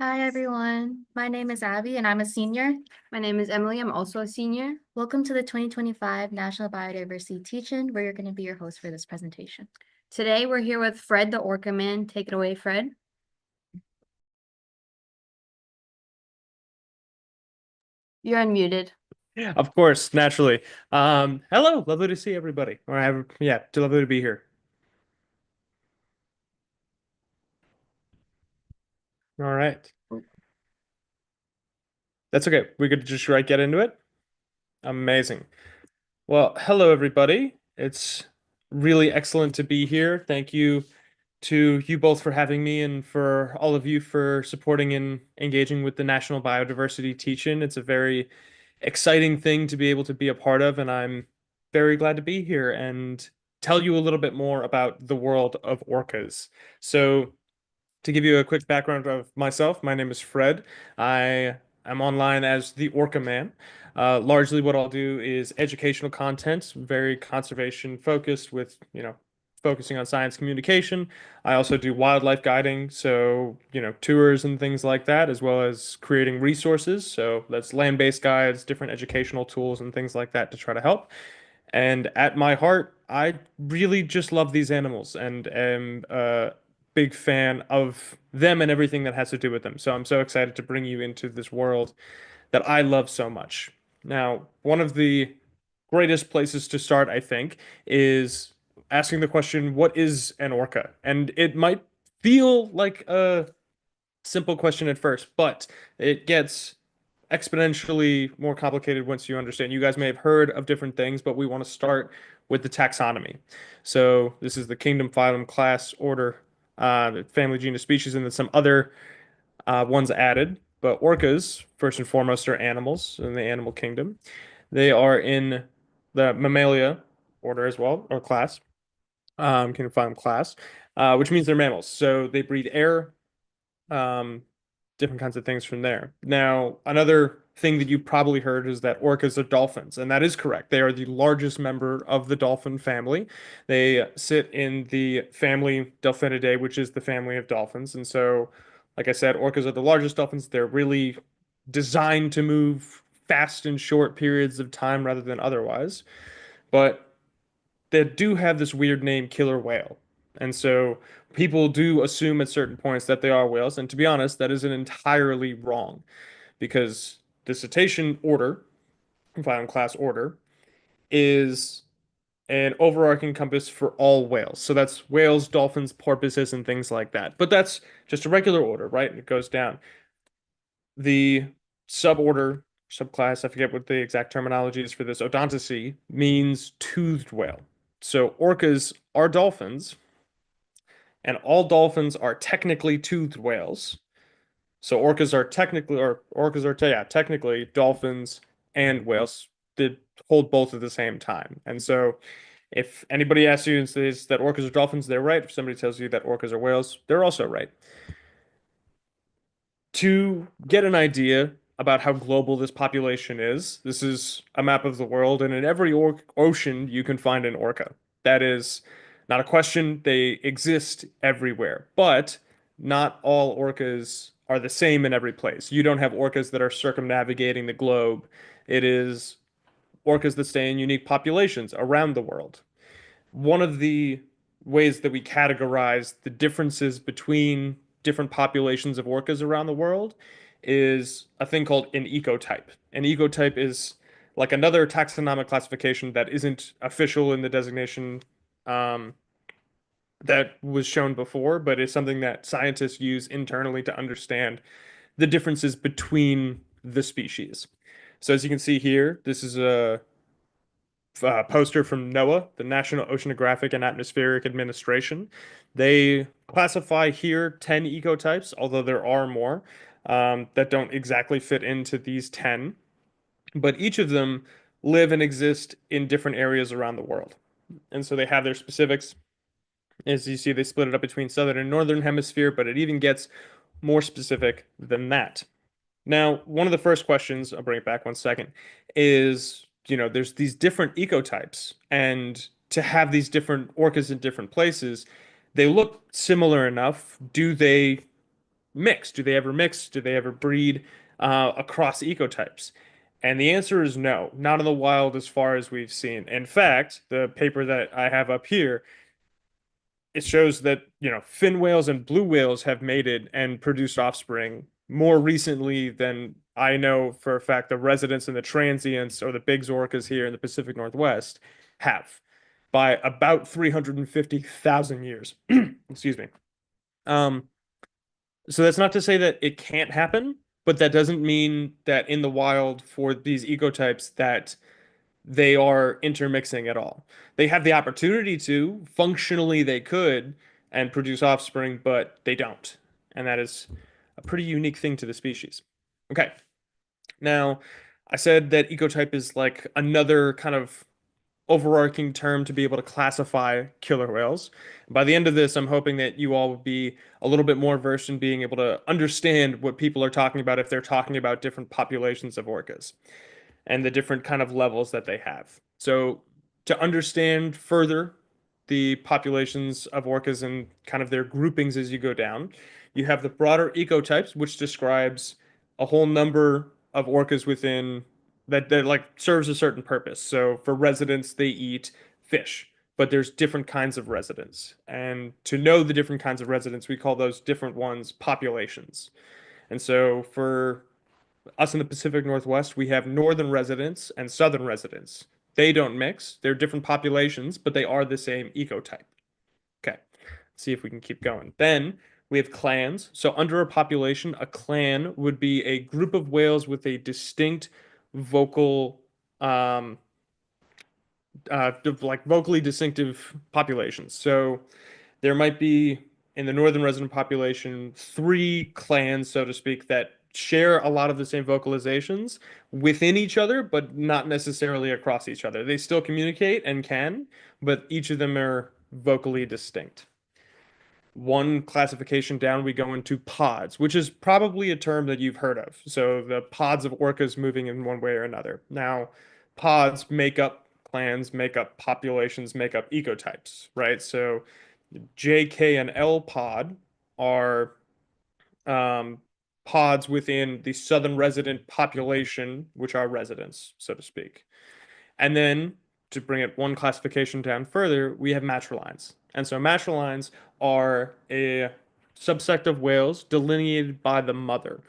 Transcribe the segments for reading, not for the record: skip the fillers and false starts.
Hi, everyone. My name is Abby, and I'm a senior. My name is Emily. I'm also a senior. Welcome to the 2025 National Biodiversity Teach-In, where you're going to be your host for this presentation. Today we're here with Fred, the Orca Man. Take it away, Fred. You're unmuted. Of course, naturally. Hello, lovely to see everybody. Lovely to be here. All right. That's okay. We could just get into it. Amazing. Well, hello everybody. It's really excellent to be here. Thank you to you both for having me and for all of you for supporting and engaging with the National Biodiversity Teach-In. It's a very exciting thing to be able to be a part of, and I'm very glad to be here and tell you a little bit more about the world of orcas. So, to give you a quick background of myself, my name is Fred. I am online as the Orca Man. Largely, what I'll do is educational content, very conservation focused, with focusing on science communication. I also do wildlife guiding, so tours and things like that, as well as creating resources. So that's land-based guides, different educational tools, and things like that to try to help. And at my heart, I really just love these animals and am a big fan of them and everything that has to do with them. So I'm so excited to bring you into this world that I love so much. Now, one of the greatest places to start, I think, is asking the question, what is an orca? And it might feel like a simple question at first, but it gets exponentially more complicated once you understand. You guys may have heard of different things, but we want to start with the taxonomy. So this is the kingdom, phylum, class, order, family, genus, species, and then some other ones added. But orcas, first and foremost, are animals in the animal kingdom. They are in the Mammalia order as well, or class, kingdom, phylum, class, which means they're mammals. So they breathe air, um, different kinds of things from there. Now, another thing that you probably heard is that orcas are dolphins, and that is correct. They are the largest member of the dolphin family. They sit in the family Delphinidae, which is the family of dolphins. And so, like I said, orcas are the largest dolphins. They're really designed to move fast in short periods of time rather than otherwise. But they do have this weird name, killer whale. And so people do assume at certain points that they are whales. And to be honest, that isn't entirely wrong because the cetacean order, phylum class order, is an overarching compass for all whales. So that's whales, dolphins, porpoises, and things like that. But that's just a regular order, right? And it goes down. The suborder, subclass, I forget what the exact terminology is for this, Odontaceae, means toothed whale. So orcas are dolphins, and all dolphins are technically toothed whales. So technically dolphins and whales that hold both at the same time. And so if anybody asks you and says that orcas are dolphins, they're right. If somebody tells you that orcas are whales, they're also right. To get an idea about how global this population is, this is a map of the world, and in every ocean you can find an orca. That is not a question. They exist everywhere, but not all orcas are the same in every place. You don't have orcas that are circumnavigating the globe. It is orcas that stay in unique populations around the world. One of the ways that we categorize the differences between different populations of orcas around the world is a thing called an ecotype. An ecotype is like another taxonomic classification that isn't official in the designation um, that was shown before, but is something that scientists use internally to understand the differences between the species. So as you can see here, this is a poster from NOAA, the National Oceanographic and Atmospheric Administration. They classify here 10 ecotypes, although there are more that don't exactly fit into these 10. But each of them live and exist in different areas around the world. And so they have their specifics. As you see, they split it up between southern and northern hemisphere, but it even gets more specific than that. Now, one of the first questions, I'll bring it back one second, is, there's these different ecotypes, and to have these different orcas in different places, they look similar enough. Do they mix? Do they ever mix? Do they ever breed across ecotypes? And the answer is no, not in the wild as far as we've seen. In fact, the paper that I have up here, it shows that, fin whales and blue whales have mated and produced offspring more recently than I know for a fact the residents and the transients or the big orcas here in the Pacific Northwest have by about 350,000 years. Excuse me. Um, so that's not to say that it can't happen, but that doesn't mean that in the wild for these ecotypes that they are intermixing at all. They have the opportunity to, functionally they could, and produce offspring, but they don't. And that is a pretty unique thing to the species. Okay. Now, I said that ecotype is like another kind of overarching term to be able to classify killer whales. By the end of this, I'm hoping that you all will be a little bit more versed in being able to understand what people are talking about if they're talking about different populations of orcas and the different kind of levels that they have. So, to understand further the populations of orcas and kind of their groupings as you go down, you have the broader ecotypes, which describes a whole number of orcas within that like serves a certain purpose. So for residents, they eat fish, but there's different kinds of residents. And to know the different kinds of residents, we call those different ones populations. And so for us in the Pacific Northwest, we have northern residents and southern residents. They don't mix. They're different populations, but they are the same ecotype. Okay, let's see if we can keep going. Then we have clans. So under a population, a clan would be a group of whales with a distinct vocal, like vocally distinctive populations. So there might be in the northern resident population three clans, so to speak, that share a lot of the same vocalizations within each other, but not necessarily across each other. They still communicate and can, but each of them are vocally distinct. One classification down, we go into pods, which is probably a term that you've heard of. So the pods of orcas moving in one way or another. Now, pods make up clans, make up populations, make up ecotypes, right? So J, K, and L pod are um, pods within the southern resident population, which are residents, so to speak. And then to bring it one classification down further, we have matrilines. And so matrilines are a subsect of whales delineated by the mother.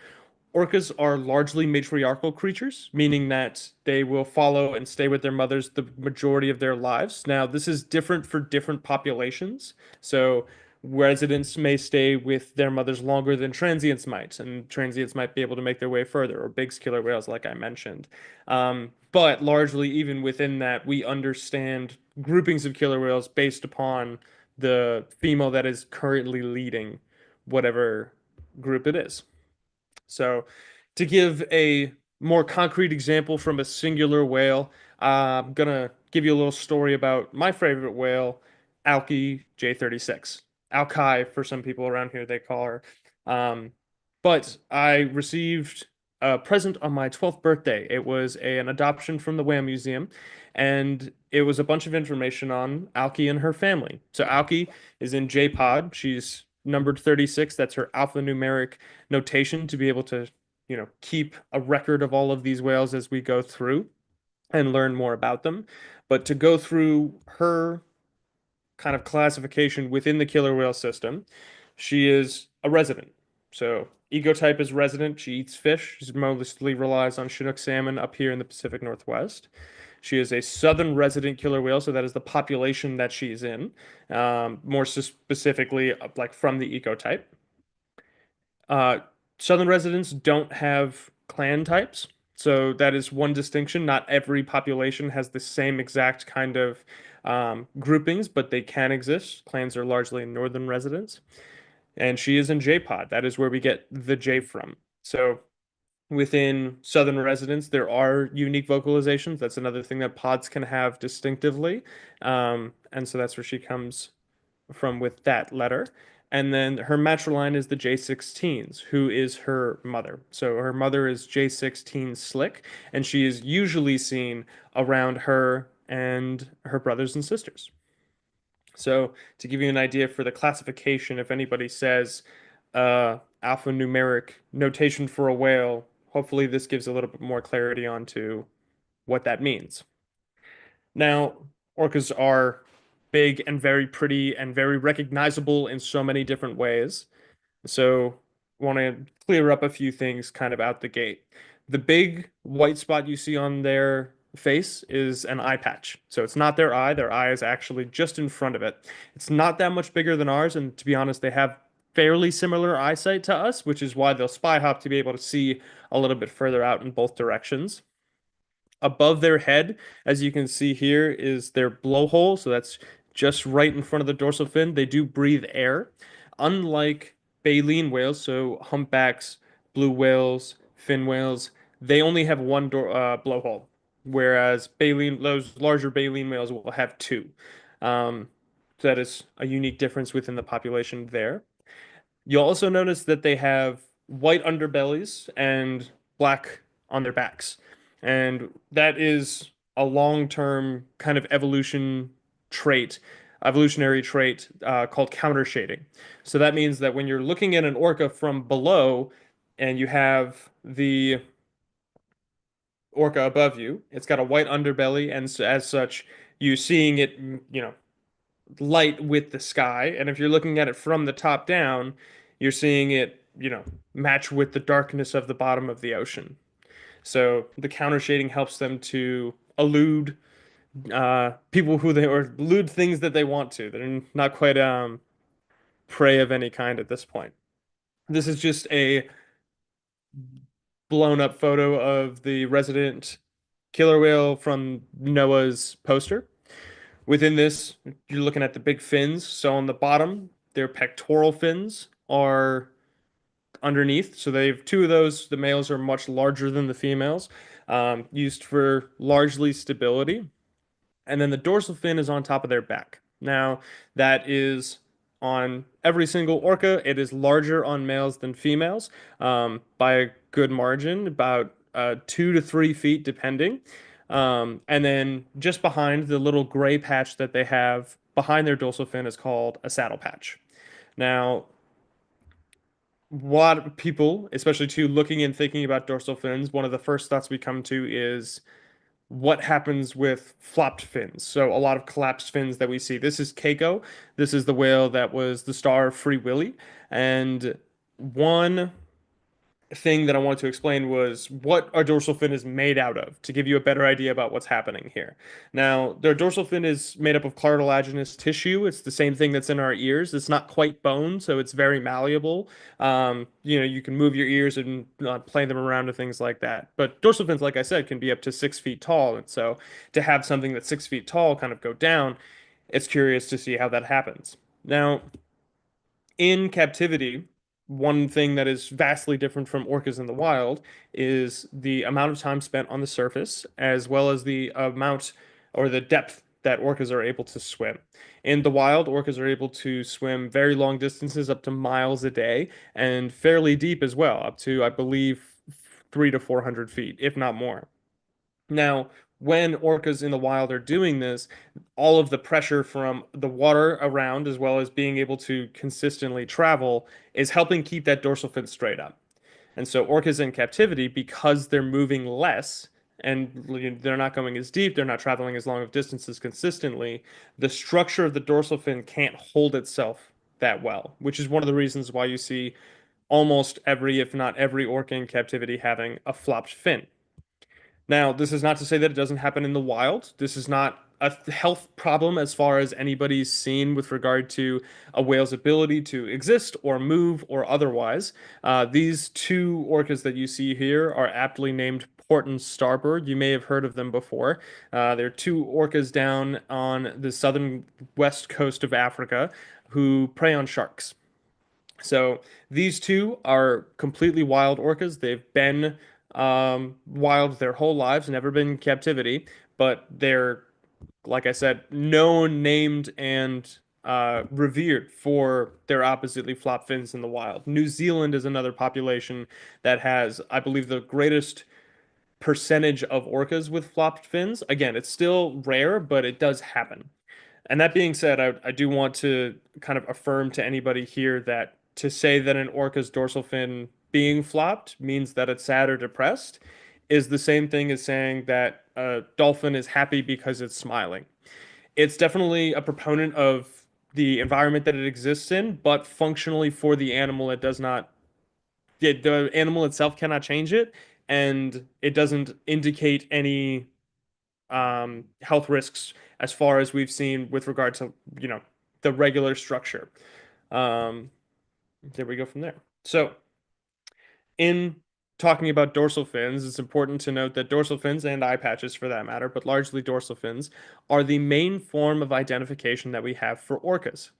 Orcas are largely matriarchal creatures, meaning that they will follow and stay with their mothers the majority of their lives. Now, this is different for different populations. So, residents may stay with their mothers longer than transients might, and transients might be able to make their way further, or big killer whales, like I mentioned. But largely, even within that, we understand groupings of killer whales based upon the female that is currently leading whatever group it is. So, to give a more concrete example from a singular whale, I'm gonna give you a little story about my favorite whale, Alki J36. Alki for some people around here they call her. Um, but I received a present on my 12th birthday. It was an adoption from the Whale Museum, and it was a bunch of information on Alki and her family. So Alki is in J Pod. She's numbered 36. That's her alphanumeric notation to be able to, keep a record of all of these whales as we go through and learn more about them. But to go through her kind of classification within the killer whale system, she is a resident. So ecotype is resident. She eats fish. She mostly relies on Chinook salmon up here in the Pacific Northwest. She is a southern resident killer whale, so that is the population that she's in, more specifically, like from the ecotype. Uh, Southern residents don't have clan types, so that is one distinction. Not every population has the same exact kind of groupings, but they can exist. Clans are largely northern residents, and she is in J-Pod. That is where we get the J from. So within southern residents, there are unique vocalizations. That's another thing that pods can have distinctively, and so that's where she comes from with that letter. And then her matriline is the J16s, who is her mother. So her mother is J16 Slick, and she is usually seen around her and her brothers and sisters. So to give you an idea for the classification, if anybody says, alphanumeric notation for a whale. Hopefully, this gives a little bit more clarity onto what that means. Now, orcas are big and very pretty and very recognizable in so many different ways. So, want to clear up a few things kind of out the gate. The big white spot you see on their face is an eye patch. So, it's not their eye is actually just in front of it. It's not that much bigger than ours, and to be honest, they have fairly similar eyesight to us, which is why they'll spy hop to be able to see a little bit further out in both directions. Above their head, as you can see here, is their blowhole. So that's just right in front of the dorsal fin. They do breathe air. Unlike baleen whales, so humpbacks, blue whales, fin whales, they only have one blowhole, whereas baleen, those larger baleen whales will have two. So that is a unique difference within the population there. You'll also notice that they have white underbellies and black on their backs. And that is a long-term kind of evolutionary trait called counter shading. So that means that when you're looking at an orca from below and you have the orca above you, it's got a white underbelly, and as such, you seeing it, light with the sky. And if you're looking at it from the top down, you're seeing it, match with the darkness of the bottom of the ocean. So the counter shading helps them to elude people who they or elude things that they want to. They're not quite prey of any kind at this point. This is just a blown up photo of the resident killer whale from Noah's poster. Within this, you're looking at the big fins. So on the bottom, their pectoral fins are underneath. So they have two of those. The males are much larger than the females, used for largely stability. And then the dorsal fin is on top of their back. Now, that is on every single orca. It is larger on males than females by a good margin, about 2 to 3 feet, depending. And then just behind the little gray patch that they have behind their dorsal fin is called a saddle patch. Now, what people, especially to looking and thinking about dorsal fins, one of the first thoughts we come to is what happens with flopped fins. So a lot of collapsed fins that we see. This is Keiko. This is the whale that was the star of Free Willy. And one thing that I wanted to explain was what our dorsal fin is made out of to give you a better idea about what's happening here. Now, their dorsal fin is made up of cartilaginous tissue. It's the same thing that's in our ears. It's not quite bone, so it's very malleable. You can move your ears and play them around and things like that. But dorsal fins, like I said, can be up to 6 feet tall. And so to have something that's 6 feet tall kind of go down, it's curious to see how that happens. Now, in captivity, one thing that is vastly different from orcas in the wild is the amount of time spent on the surface, as well as the amount or the depth that orcas are able to swim. In the wild, orcas are able to swim very long distances, up to miles a day, and fairly deep as well, up to, I believe, 300 to 400 feet, if not more. Now, when orcas in the wild are doing this, all of the pressure from the water around, as well as being able to consistently travel, is helping keep that dorsal fin straight up. And so, orcas in captivity, because they're moving less and they're not going as deep, they're not traveling as long of distances consistently, the structure of the dorsal fin can't hold itself that well, which is one of the reasons why you see almost every, if not every, orca in captivity having a flopped fin. Now, this is not to say that it doesn't happen in the wild. This is not a health problem as far as anybody's seen with regard to a whale's ability to exist or move or otherwise. These two orcas that you see here are aptly named Port and Starboard. You may have heard of them before. They're two orcas down on the southern west coast of Africa who prey on sharks. So these two are completely wild orcas. They've been wild their whole lives, never been in captivity, but they're, like I said, known, named, and revered for their oppositely flopped fins in the wild. New Zealand is another population that has, I believe, the greatest percentage of orcas with flopped fins. Again, it's still rare, but it does happen. And that being said, I do want to kind of affirm to anybody here that to say that an orca's dorsal fin being flopped means that it's sad or depressed is the same thing as saying that a dolphin is happy because it's smiling. It's definitely a proponent of the environment that it exists in, but functionally for the animal, it does not, the animal itself cannot change it, and it doesn't indicate any health risks as far as we've seen with regard to, the regular structure. Um, there we go from there. So, in talking about dorsal fins, it's important to note that dorsal fins and eye patches for that matter, but largely dorsal fins, are the main form of identification that we have for orcas.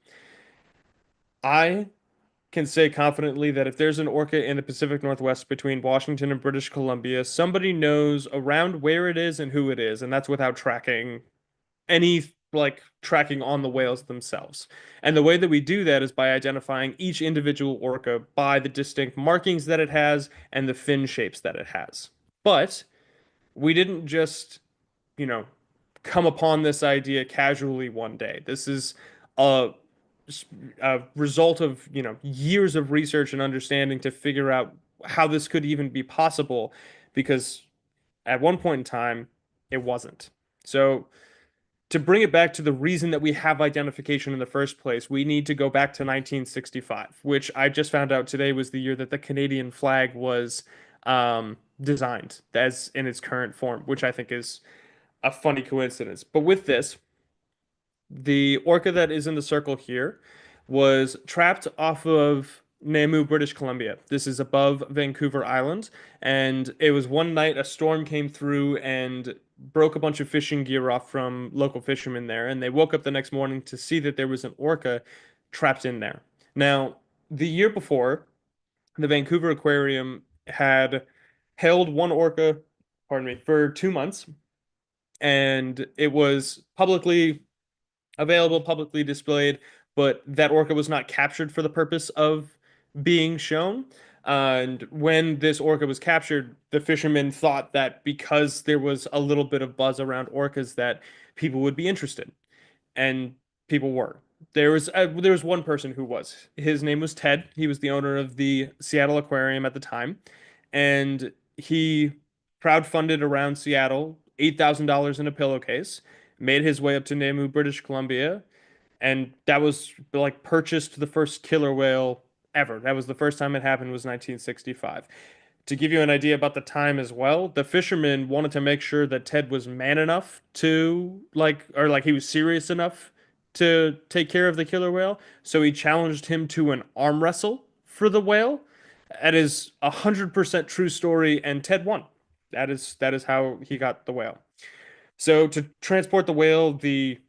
I can say confidently that if there's an orca in the Pacific Northwest between Washington and British Columbia, somebody knows around where it is and who it is, and that's without tracking any tracking on the whales themselves. And the way that we do that is by identifying each individual orca by the distinct markings that it has and the fin shapes that it has. But we didn't just, you know, come upon this idea casually one day. This is a, a result of, years of research and understanding to figure out how this could even be possible because at one point in time it wasn't. So to bring it back to the reason that we have identification in the first place, we need to go back to 1965, which I just found out today was the year that the Canadian flag was designed as in its current form, which I think is a funny coincidence. But with this, the orca that is in the circle here was trapped off of Namu, British Columbia. This is above Vancouver Island, and it was one night a storm came through and broke a bunch of fishing gear off from local fishermen there, and they woke up the next morning to see that there was an orca trapped in there. Now, the year before, the Vancouver Aquarium had held one orca, pardon me, for 2 months, and it was publicly available, publicly displayed, but that orca was not captured for the purpose of being shown. And when this orca was captured, the fishermen thought that because there was a little bit of buzz around orcas that people would be interested, and people were. There was one person who was. His name was Ted. He was the owner of the Seattle Aquarium at the time, and he crowdfunded around Seattle $8,000 in a pillowcase, made his way up to Namu, British Columbia, and that was like purchased the first killer whale ever. That was the first time it happened was 1965. To give you an idea about the time as well, the fishermen wanted to make sure that Ted was man enough to he was serious enough to take care of the killer whale. So he challenged him to an arm wrestle for the whale. That is 100% true story, and Ted won. That is how he got the whale. So to transport the whale, the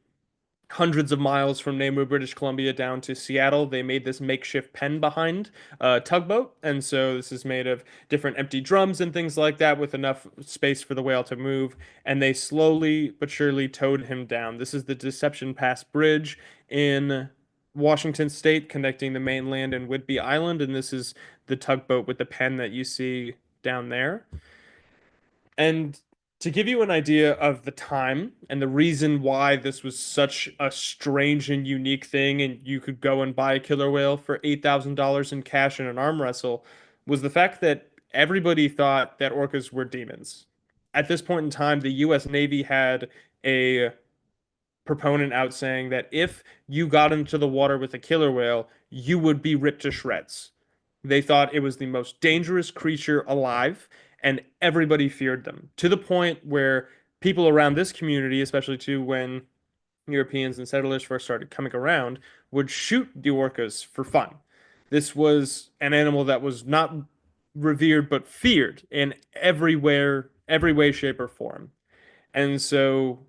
hundreds of miles from Namu, British Columbia down to Seattle, they made this makeshift pen behind a tugboat. And so this is made of different empty drums and things like that with enough space for the whale to move. And they slowly but surely towed him down. This is the Deception Pass Bridge in Washington State connecting the mainland and Whidbey Island. And this is the tugboat with the pen that you see down there. And to give you an idea of the time and the reason why this was such a strange and unique thing, and you could go and buy a killer whale for $8,000 in cash in an arm wrestle, was the fact that everybody thought that orcas were demons. At this point in time, the US Navy had a proponent out saying that if you got into the water with a killer whale, you would be ripped to shreds. They thought it was the most dangerous creature alive, and everybody feared them to the point where people around this community, especially too when Europeans and settlers first started coming around, would shoot the orcas for fun. This was an animal that was not revered but feared in every way, shape, or form. And so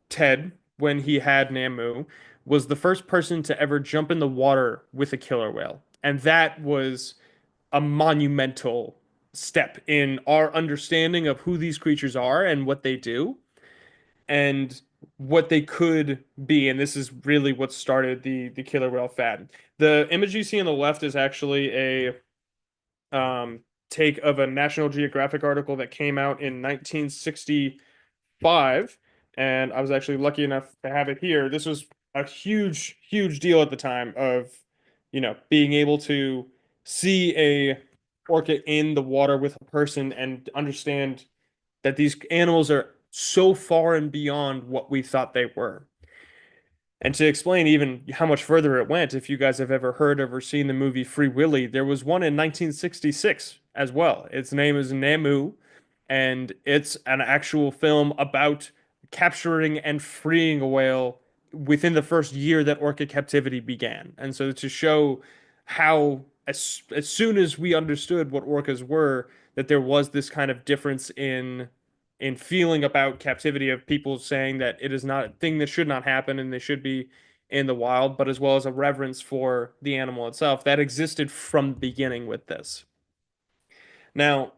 Ted, when he had Namu, was the first person to ever jump in the water with a killer whale. And that was a monumental step in our understanding of who these creatures are and what they do and what they could be. And this is really what started the killer whale fad. The image you see on the left is actually a take of a National Geographic article that came out in 1965, and I was actually lucky enough to have it here. This was a huge deal at the time of being able to see a orca in the water with a person and understand that these animals are so far and beyond what we thought they were. And to explain even how much further it went, if you guys have ever heard of or seen the movie Free Willy, there was one in 1966 as well. Its name is Namu, and it's an actual film about capturing and freeing a whale within the first year that orca captivity began. And so to show how, as soon as we understood what orcas were, that there was this kind of difference in feeling about captivity of people saying that it is not a thing that should not happen and they should be in the wild, but as well as a reverence for the animal itself that existed from the beginning with this. Now,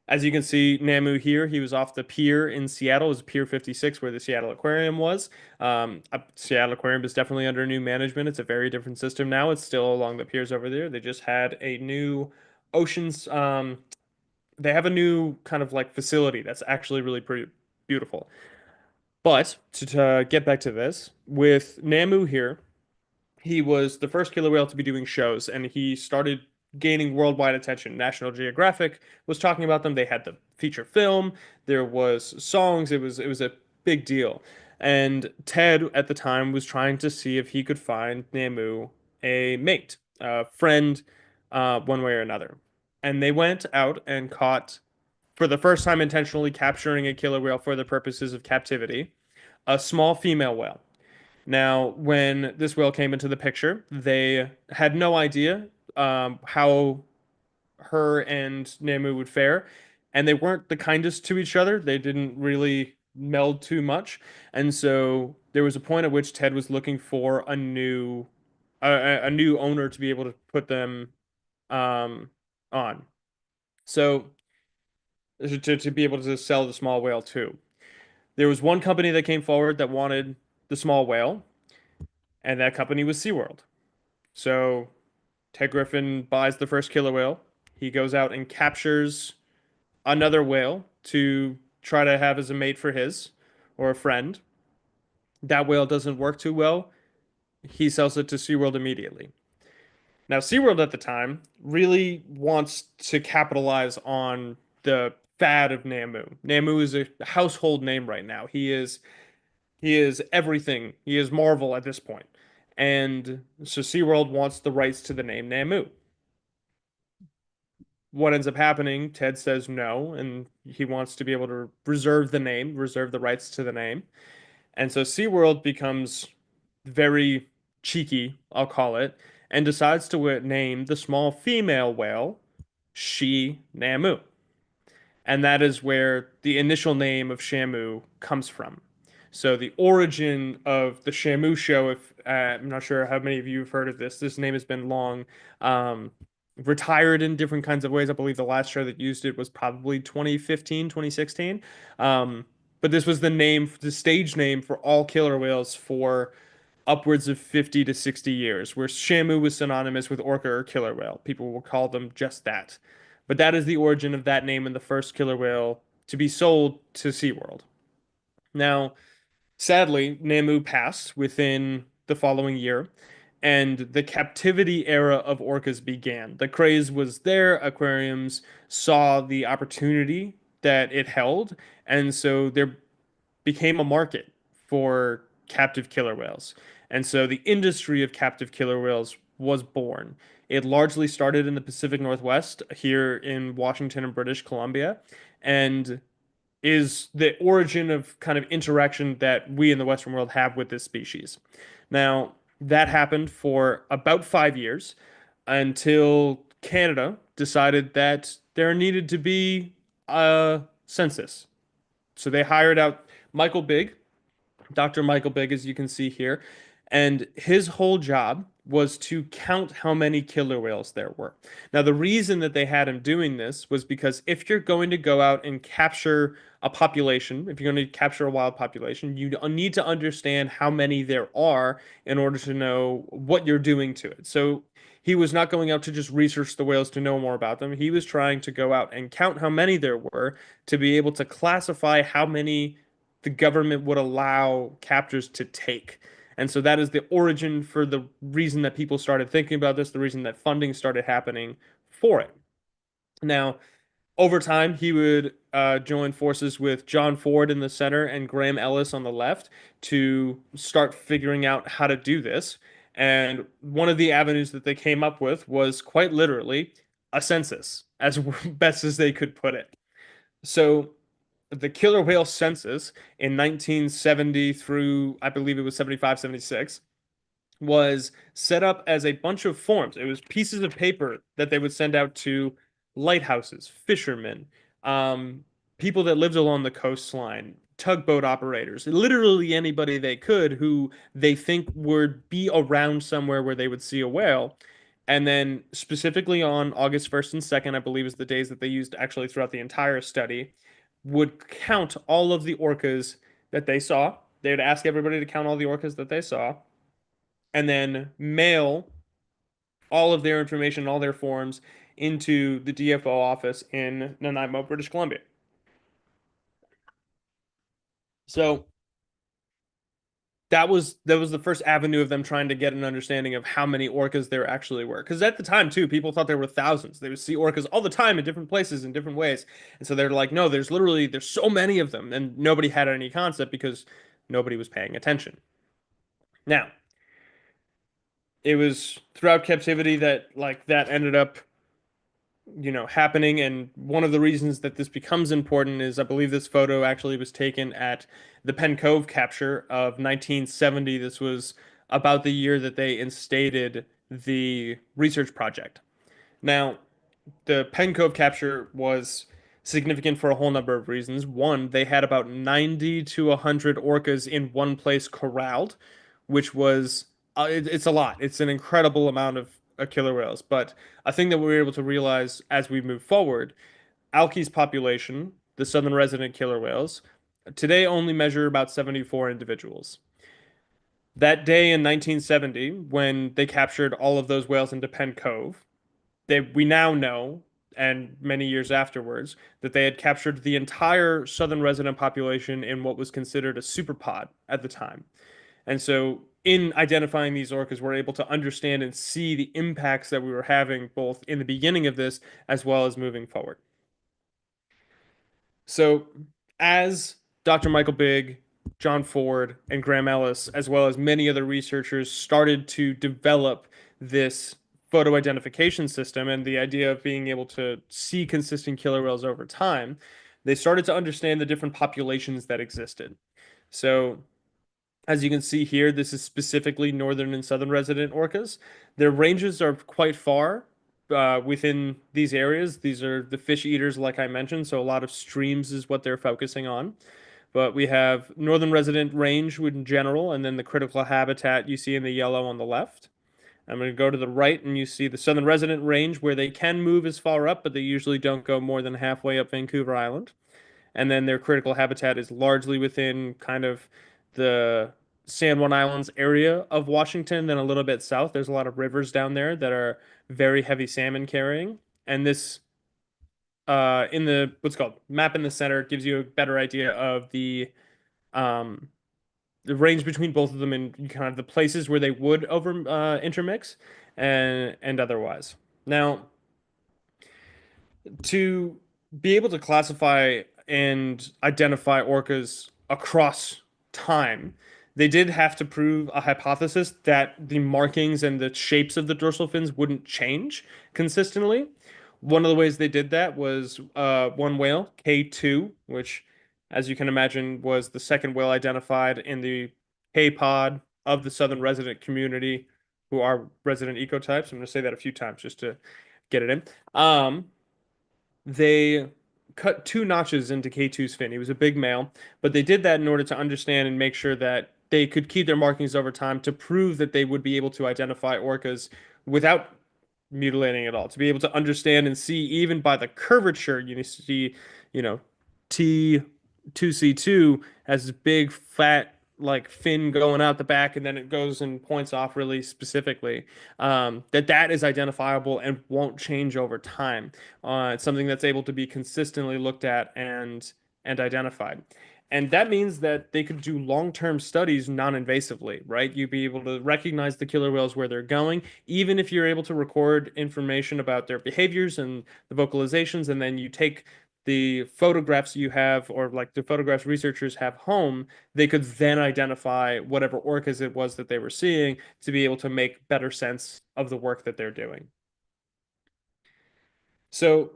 as you can see, Namu here, he was off the pier in Seattle. It was Pier 56 where the Seattle Aquarium was. Seattle Aquarium is definitely under new management. It's a very different system now. It's still along the piers over there. They just had a new oceans they have a new kind of like facility that's actually really pretty beautiful. But to get back to this, with Namu here, he was the first killer whale to be doing shows, and he started gaining worldwide attention. National Geographic was talking about them. They had the feature film. There was songs. It was a big deal. And Ted at the time was trying to see if he could find Namu a mate, a friend, one way or another. And they went out and caught, for the first time, intentionally capturing a killer whale for the purposes of captivity, a small female whale. Now, when this whale came into the picture, they had no idea how her and Nemu would fare, and they weren't the kindest to each other. They didn't really meld too much, and so there was a point at which Ted was looking for a new owner to be able to put them um, on. So to be able to sell the small whale too. There was one company that came forward that wanted the small whale, and that company was SeaWorld. So Ted Griffin buys the first killer whale. He goes out and captures another whale to try to have as a mate for his or a friend. That whale doesn't work too well. He sells it to SeaWorld immediately. Now, SeaWorld at the time really wants to capitalize on the fad of Namu. Namu is a household name right now. He is everything. He is Marvel at this point. And so SeaWorld wants the rights to the name Namu. What ends up happening, Ted says no, and he wants to be able to reserve the name, reserve the rights to the name. And so SeaWorld becomes very cheeky, I'll call it, and decides to name the small female whale She Namu. And that is where the initial name of Shamu comes from. So the origin of the Shamu show, if I'm not sure how many of you have heard of this name has been long um, retired in different kinds of ways. I believe the last show that used it was probably 2015, 2016. But this was the name, the stage name for all killer whales for upwards of 50 to 60 years, where Shamu was synonymous with orca or killer whale. People will call them just that. But that is the origin of that name and the first killer whale to be sold to SeaWorld. Now, sadly, Namu passed within the following year, and the captivity era of orcas began. The craze was there, aquariums saw the opportunity that it held, and so there became a market for captive killer whales. And so the industry of captive killer whales was born. It largely started in the Pacific Northwest, here in Washington and British Columbia, and is the origin of kind of interaction that we in the Western world have with this species. Now, that happened for about 5 years until Canada decided that there needed to be a census. So they hired out Michael Bigg, Dr. Michael Bigg, as you can see here, and his whole job was to count how many killer whales there were. Now, the reason that they had him doing this was because if you're going to go out and capture a population, if you're going to capture a wild population, you need to understand how many there are in order to know what you're doing to it. So he was not going out to just research the whales to know more about them. He was trying to go out and count how many there were to be able to classify how many the government would allow captures to take. And so that is the origin for the reason that people started thinking about this, the reason that funding started happening for it. Now, over time, he would join forces with John Ford in the center and Graham Ellis on the left to start figuring out how to do this. And one of the avenues that they came up with was quite literally a census, as best as they could put it. So the killer whale census in 1970 through, I believe it was 75, 76, was set up as a bunch of forms. It was pieces of paper that they would send out to lighthouses, fishermen, um, people that lived along the coastline, tugboat operators, literally anybody they could who they think would be around somewhere where they would see a whale. And then specifically on August 1st and 2nd, I believe is the days that they used actually throughout the entire study, would count all of the orcas that they saw. They would ask everybody to count all the orcas that they saw and then mail all of their information, all their forms into the DFO office in Nanaimo, British Columbia. So that was the first avenue of them trying to get an understanding of how many orcas there actually were. Because at the time too, people thought there were thousands. They would see orcas all the time in different places in different ways. And so they're like, no, there's so many of them. And nobody had any concept because nobody was paying attention. Now, it was throughout captivity that that ended up happening. And one of the reasons that this becomes important is I believe this photo actually was taken at the Penn Cove capture of 1970. This was about the year that they instated the research project. Now, the Penn Cove capture was significant for a whole number of reasons. One, they had about 90 to 100 orcas in one place corralled, which was it's a lot. It's an incredible amount of killer whales. But a thing that we were able to realize as we move forward, Alki's population, the southern resident killer whales, today only measure about 74 individuals. That day in 1970, when they captured all of those whales into Penn Cove, we now know, and many years afterwards, that they had captured the entire southern resident population in what was considered a superpod at the time. And so, in identifying these orcas, we're able to understand and see the impacts that we were having both in the beginning of this as well as moving forward. So, as Dr. Michael Bigg, John Ford, and Graham Ellis, as well as many other researchers, started to develop this photo identification system and the idea of being able to see consistent killer whales over time, they started to understand the different populations that existed. So, as you can see here, this is specifically northern and southern resident orcas. Their ranges are quite far within these areas. These are the fish eaters, like I mentioned, so a lot of streams is what they're focusing on. But we have northern resident range in general, and then the critical habitat you see in the yellow on the left. I'm going to go to the right, and you see the southern resident range where they can move as far up, but they usually don't go more than halfway up Vancouver Island. And then their critical habitat is largely within kind of the San Juan Islands area of Washington, then a little bit south. There's a lot of rivers down there that are very heavy salmon carrying. And this, in the what's called map in the center, gives you a better idea of um, the range between both of them and kind of the places where they would over intermix and otherwise. Now, to be able to classify and identify orcas across time, they did have to prove a hypothesis that the markings and the shapes of the dorsal fins wouldn't change consistently. One of the ways they did that was one whale, K2, which, as you can imagine, was the second whale identified in the K pod of the southern resident community, who are resident ecotypes. I'm going to say that a few times just to get it in. They cut two notches into K2's fin. He was a big male, but they did that in order to understand and make sure that they could keep their markings over time to prove that they would be able to identify orcas without mutilating at all, to be able to understand and see even by the curvature, you see, you know, T2C2 has this big fat like fin going out the back and then it goes and points off really specifically, that is identifiable and won't change over time. It's something that's able to be consistently looked at and identified. And that means that they could do long-term studies non-invasively, right? You'd be able to recognize the killer whales where they're going, even if you're able to record information about their behaviors and the vocalizations, and then you take the photographs you have, or like the photographs researchers have home, they could then identify whatever orcas it was that they were seeing to be able to make better sense of the work that they're doing. So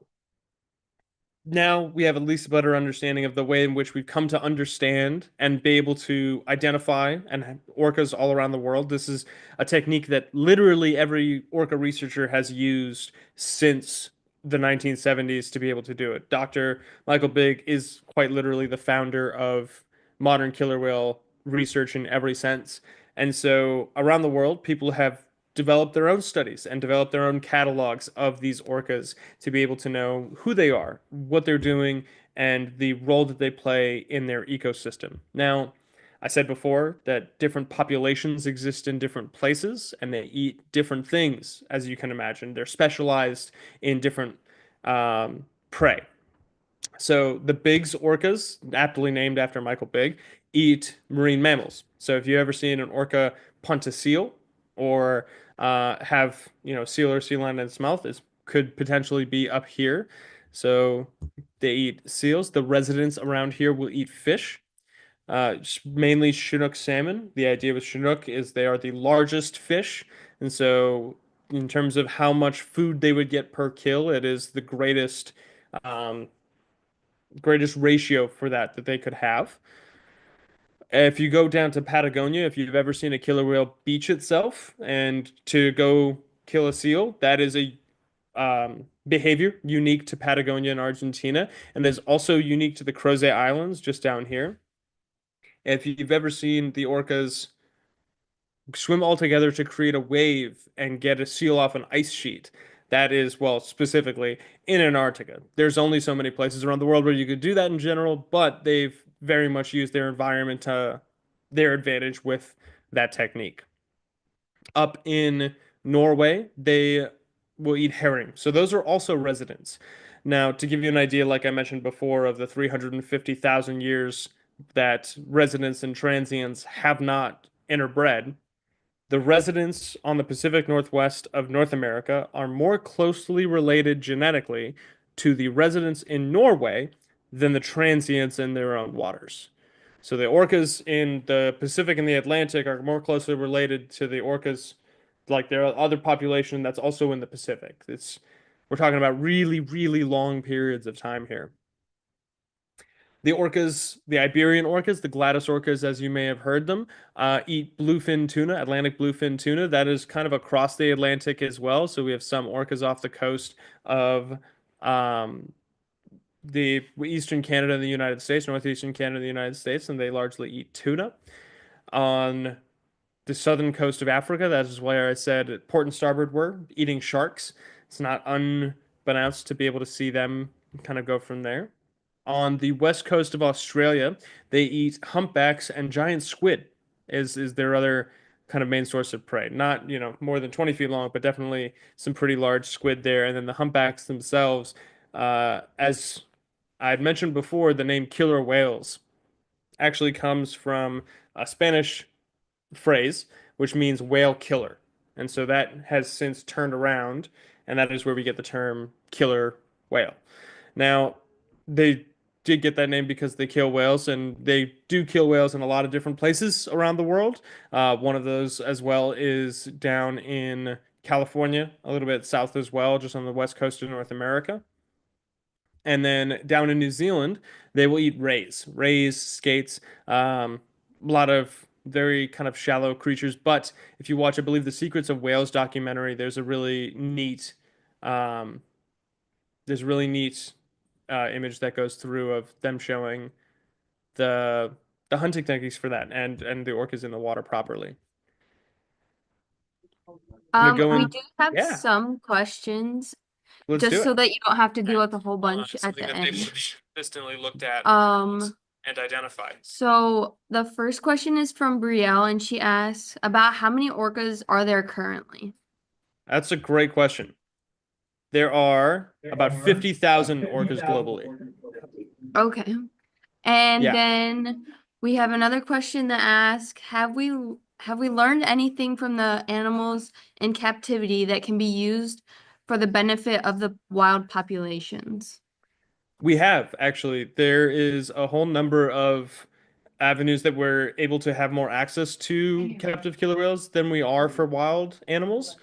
now we have at least a better understanding of the way in which we've come to understand and be able to identify and orcas all around the world. This is a technique that literally every orca researcher has used since the 1970s to be able to do it. Dr. Michael Bigg is quite literally the founder of modern killer whale research in every sense. And so around the world, people have developed their own studies and developed their own catalogs of these orcas to be able to know who they are, what they're doing, and the role that they play in their ecosystem. Now, I said before that different populations exist in different places and they eat different things, as you can imagine. They're specialized in different prey. So the Biggs orcas, aptly named after Michael Bigg, eat marine mammals. So if you ever seen an orca punt a seal or have seal or sea lion in its mouth, it could potentially be up here. So they eat seals. The residents around here will eat fish, mainly Chinook salmon. The idea with Chinook is they are the largest fish, and so in terms of how much food they would get per kill, it is the um, greatest ratio for that they could have. If you go down to Patagonia, if you've ever seen a killer whale beach itself and to go kill a seal, that is a behavior unique to Patagonia and Argentina, and is also unique to the Crozet Islands just down here. If you've ever seen the orcas swim all together to create a wave and get a seal off an ice sheet, that is, well, specifically in Antarctica. There's only so many places around the world where you could do that in general, but they've very much used their environment to their advantage with that technique. Up in Norway, they will eat herring. So those are also residents. Now, to give you an idea, like I mentioned before, of the 350,000 years that residents and transients have not interbred, the residents on the Pacific Northwest of North America are more closely related genetically to the residents in Norway than the transients in their own waters. So the orcas in the Pacific and the Atlantic are more closely related to the orcas, like their other population that's also in the Pacific. We're talking about really, really long periods of time here. The orcas, the Iberian orcas, the Gladys orcas, as you may have heard them, eat bluefin tuna, Atlantic bluefin tuna. That is kind of across the Atlantic as well. So we have some orcas off the coast of the eastern Canada and the United States, northeastern Canada and the United States, and they largely eat tuna. On the southern coast of Africa, that is where I said port and starboard were eating sharks. It's not unbeknownst to be able to see them kind of go from there. On the west coast of Australia, they eat humpbacks and giant squid is their other kind of main source of prey. Not, more than 20 feet long, but definitely some pretty large squid there. And then the humpbacks themselves, as I'd mentioned before, the name killer whales actually comes from a Spanish phrase, which means whale killer. And so that has since turned around, and that is where we get the term killer whale. Now, they did get that name because they kill whales, and they do kill whales in a lot of different places around the world. One of those as well is down in California, a little bit south as well, just on the west coast of North America. And then down in New Zealand, they will eat rays, skates, a lot of very kind of shallow creatures. But if you watch, I believe, the Secrets of Whales documentary, um, there's a really neat image that goes through of them showing the the hunting techniques for that and the orcas in the water properly. I'm gonna go We in. do have Yeah, some questions, let's do just so it. that you don't have to deal with a whole Hold on, bunch at something the that they've end. consistently looked at Um, and identified. so the first question is from Brielle, and she asks about how many orcas are there currently? That's a great question. There are about 50,000 orcas globally. Okay. And Yeah. then we have another question that asks, have we learned anything from the animals in captivity that can be used for the benefit of the wild populations? We have actually. There is a whole number of avenues that we're able to have more access to captive killer whales than we are for wild animals.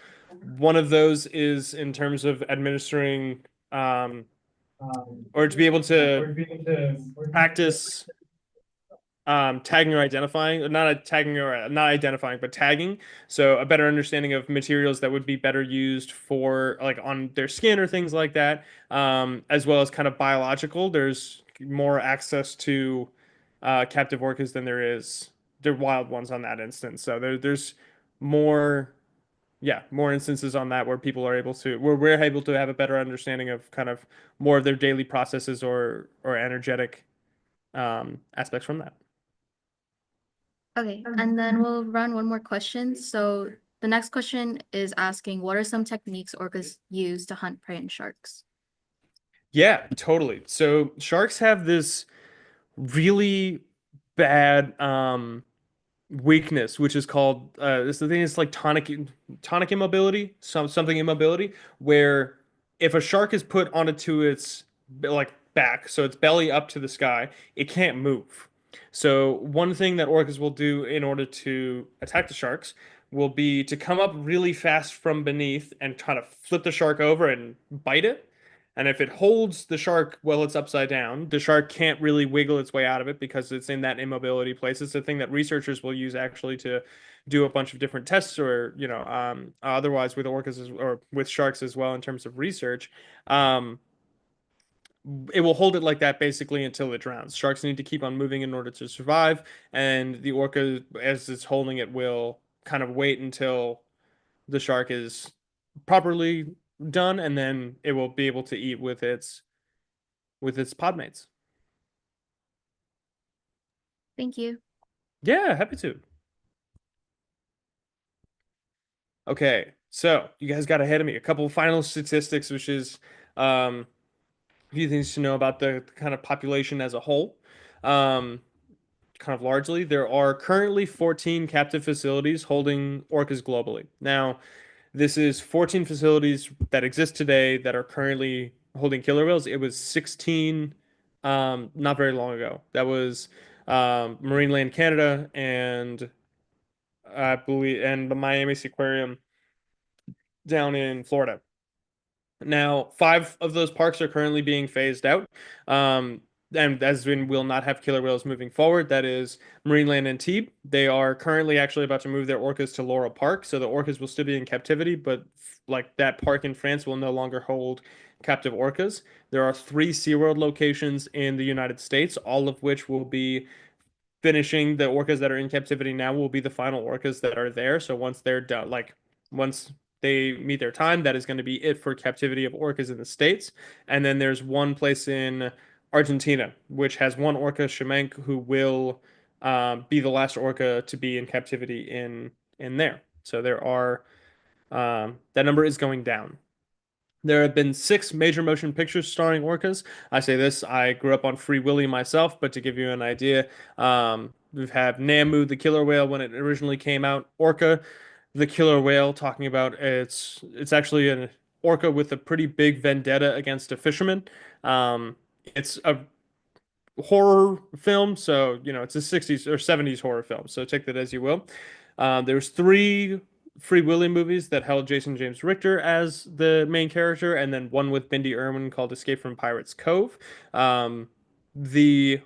One of those is in terms of administering, um, or to be able to practice tagging or identifying, not tagging or not identifying, but tagging. So a better understanding of materials that would be better used for like on their skin or things like that, as well as kind of biological. There's more access to captive orcas than there is the wild ones on that instance. So there's more, yeah, more instances on that where people are able to, where we're able to have a better understanding of kind of more of their daily processes or energetic aspects from that. Okay, and then we'll run one more question. So the next question is asking, what are some techniques orcas use to hunt prey and sharks? Yeah, totally. So sharks have this really bad weakness, which is called this the thing is like tonic immobility, something immobility, where if a shark is put onto its like back, so its belly up to the sky, it can't move. So one thing that orcas will do in order to attack the sharks will be to come up really fast from beneath and try to flip the shark over and bite it. And if it holds the shark while it's upside down, the shark can't really wiggle its way out of it because it's in that immobility place. It's a thing that researchers will use actually to do a bunch of different tests or, otherwise with or with sharks as well in terms of research. Um, it will hold it like that basically until it drowns. Sharks need to keep on moving in order to survive, and the orca, as it's holding it, will kind of wait until the shark is properly done, and then it will be able to eat with its podmates. Thank you. Yeah, happy to. Okay, so you guys got ahead of me. A couple of final statistics, which is um, a few things to know about the kind of population as a whole. Um, kind of largely, there are currently 14 captive facilities holding orcas globally. Now, this is 14 facilities that exist today that are currently holding killer whales. It was 16 not very long ago. That was Marineland Canada and I believe and the Miami Aquarium down in Florida. Now, five of those parks are currently being phased out. And as in will not have killer whales moving forward. That is Marineland and Antibes. They are currently actually about to move their orcas to Laurel Park, so the orcas will still be in captivity, but like that park in France will no longer hold captive orcas. There are three SeaWorld locations in the United States, all of which will be finishing the orcas that are in captivity now will be the final orcas that are there. So once they're done, like once they meet their time, that is going to be it for captivity of orcas in the States. And then there's one place in Argentina, which has one orca, Shemenk, who will be the last orca to be in captivity in there. So there are that number is going down. There have been six major motion pictures starring orcas. I say this, I grew up on Free Willy myself, but to give you an idea, we've had Namu, the killer whale, when it originally came out, Orca, the killer whale, talking about it's actually an orca with a pretty big vendetta against a fisherman. It's a horror film, so it's a 60s or 70s horror film. So take that as you will. There's three Free Willy movies that held Jason James Richter as the main character, and then one with Bindi Irwin called Escape from Pirates Cove. The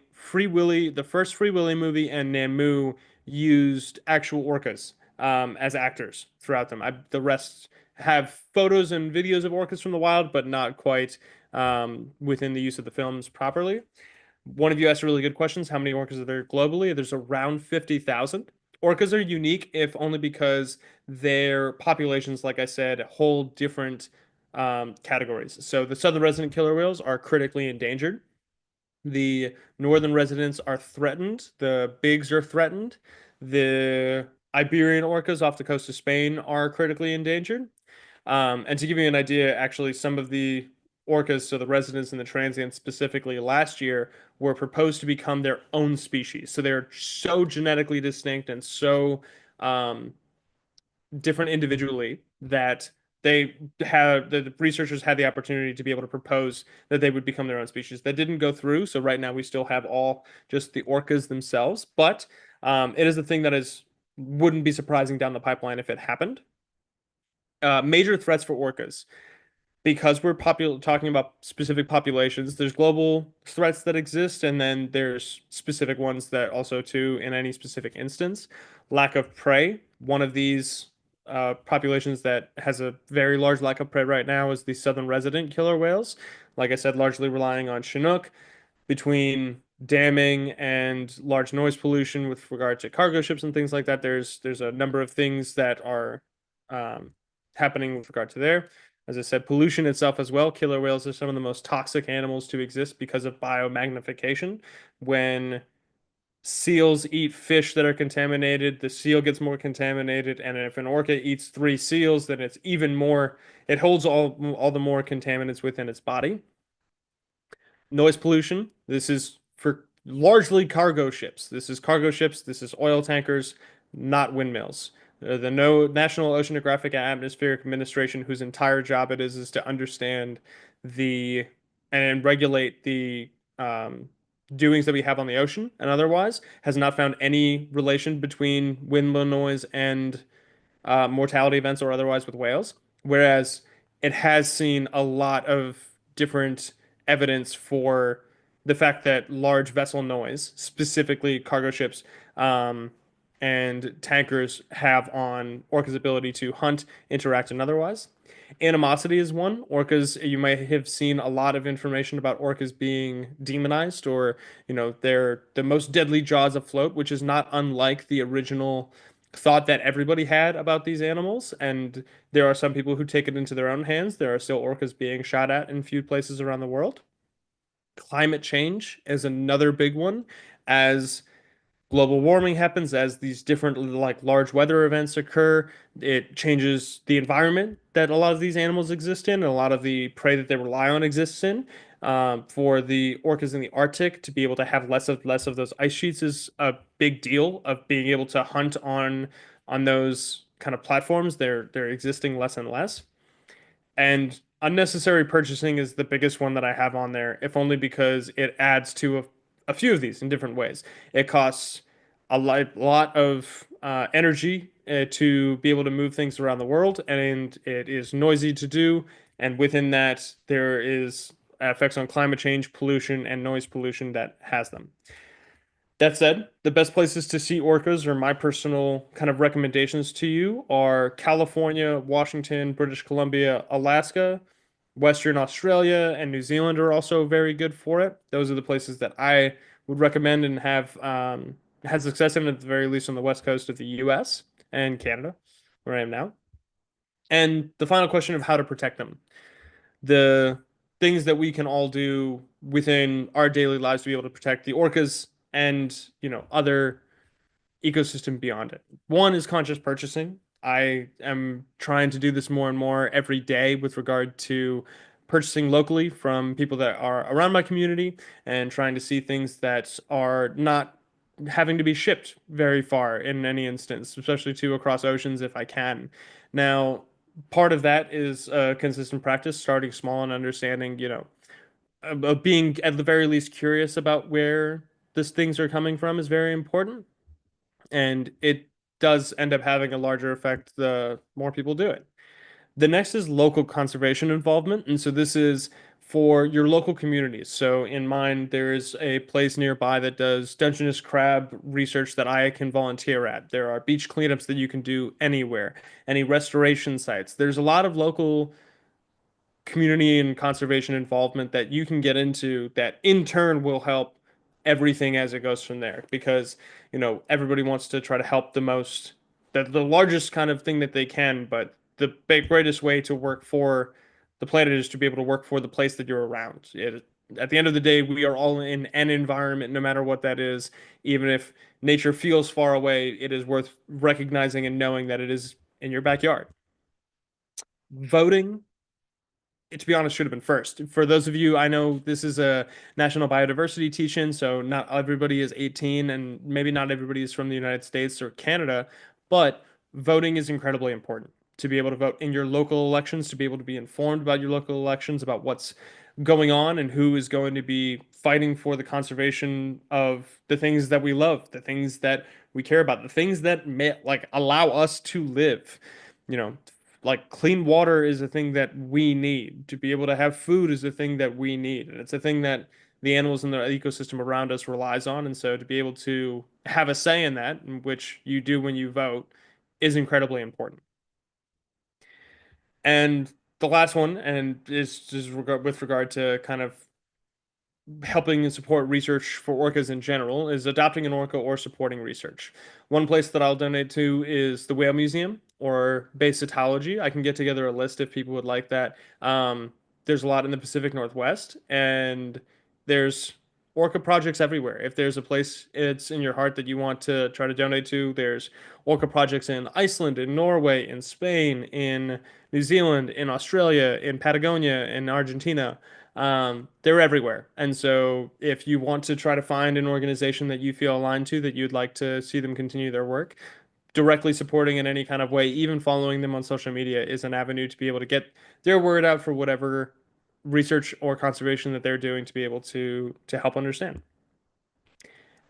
first Free Willy movie and Namu used actual orcas as actors throughout them. The rest have photos and videos of orcas from the wild, but not quite within the use of the films properly. One of you asked really good questions. How many orcas are there globally? There's around 50,000. Orcas are unique, if only because their populations, like I said, hold different categories. So the southern resident killer whales are critically endangered. The northern residents are threatened. The bigs are threatened. The Iberian orcas off the coast of Spain are critically endangered. And to give you an idea, actually, some of the orcas, so the residents and the transients specifically last year, were proposed to become their own species. So they're so genetically distinct and so um, different individually that the researchers had the opportunity to be able to propose that they would become their own species. That didn't go through, so right now we still have all just the orcas themselves. But it is a thing that is wouldn't be surprising down the pipeline if it happened. Major threats for orcas because we're talking about specific populations. There's global threats that exist, and then there's specific ones that also too in any specific instance. Lack of prey. One of these populations that has a very large lack of prey right now is the southern resident killer whales. Like I said, largely relying on Chinook between damming and large noise pollution with regard to cargo ships and things like that. There's a number of things that are um, happening with regard to there. As I said, pollution itself as well. Killer whales are some of the most toxic animals to exist because of biomagnification. When seals eat fish that are contaminated, the seal gets more contaminated, and if an orca eats three seals, then it's even more. It holds all the more contaminants within its body. Noise pollution. This is for largely cargo ships. This is cargo ships. This is oil tankers, not windmills. The no National Oceanographic and Atmospheric Administration, whose entire job it is to understand the and regulate the doings that we have on the ocean and otherwise, has not found any relation between windmill noise and mortality events or otherwise with whales, whereas it has seen a lot of different evidence for the fact that large vessel noise, specifically cargo ships and tankers, have on orcas' ability to hunt, interact, and otherwise. Animosity is one. Orcas, you might have seen a lot of information about orcas being demonized, or they're the most deadly jaws afloat, which is not unlike the original thought that everybody had about these animals. And there are some people who take it into their own hands. There are still orcas being shot at in a few places around the world. Climate change is another big one. As global warming happens, as these different like large weather events occur, it changes the environment that a lot of these animals exist in, and a lot of the prey that they rely on exists in. For the orcas in the Arctic to be able to have less of those ice sheets is a big deal of being able to hunt on those kind of platforms. They're existing less and less. And unnecessary purchasing is the biggest one that I have on there, if only because it adds to a few of these in different ways. It costs a lot of energy to be able to move things around the world, and it is noisy to do. And within that, there is effects on climate change, pollution, and noise pollution that has them. That said, the best places to see orcas, or my personal kind of recommendations to you, are California, Washington, British Columbia, Alaska, Western Australia, and New Zealand are also very good for it. Those are the places that I would recommend and have had success in, at the very least on the west coast of the US and Canada, where I am now. And the final question of how to protect them. The things that we can all do within our daily lives to be able to protect the orcas and other ecosystem beyond it. One is conscious purchasing. I am trying to do this more and more every day with regard to purchasing locally from people that are around my community and trying to see things that are not having to be shipped very far in any instance, especially to across oceans if I can. Now, part of that is a consistent practice, starting small and understanding, being at the very least curious about where these things are coming from is very important. And it does end up having a larger effect the more people do it. The next is local conservation involvement. And so this is for your local communities. So in mine, there is a place nearby that does Dungeness crab research that I can volunteer at. There are beach cleanups that you can do anywhere, any restoration sites. There's a lot of local community and conservation involvement that you can get into that in turn will help everything as it goes from there, because everybody wants to try to help the largest kind of thing that they can, but the greatest way to work for the planet is to be able to work for the place that you're around. At the end of the day, we are all in an environment, no matter what that is. Even if nature feels far away, it is worth recognizing and knowing that it is in your backyard. Voting to be honest, should have been first. For those of you, I know this is a national biodiversity teach-in, so not everybody is 18, and maybe not everybody is from the United States or Canada, but voting is incredibly important. To be able to vote in your local elections, to be able to be informed about your local elections, about what's going on and who is going to be fighting for the conservation of the things that we love, the things that we care about, the things that may like allow us to live. You know, like clean water is a thing that we need. To be able to have food is a thing that we need. And it's a thing that the animals in the ecosystem around us relies on. And so to be able to have a say in that, which you do when you vote, is incredibly important. And the last one, and is just with regard to kind of helping and support research for orcas in general, is adopting an orca or supporting research. One place that I'll donate to is the Whale Museum or Bay Cytology. I can get together a list if people would like that. There's a lot in the Pacific Northwest, and there's orca projects everywhere. If there's a place it's in your heart that you want to try to donate to, there's orca projects in Iceland, in Norway, in Spain, in New Zealand, in Australia, in Patagonia, in Argentina. They're everywhere. And so if you want to try to find an organization that you feel aligned to, that you'd like to see them continue their work, directly supporting in any kind of way, even following them on social media is an avenue to be able to get their word out for whatever research or conservation that they're doing to be able to help understand.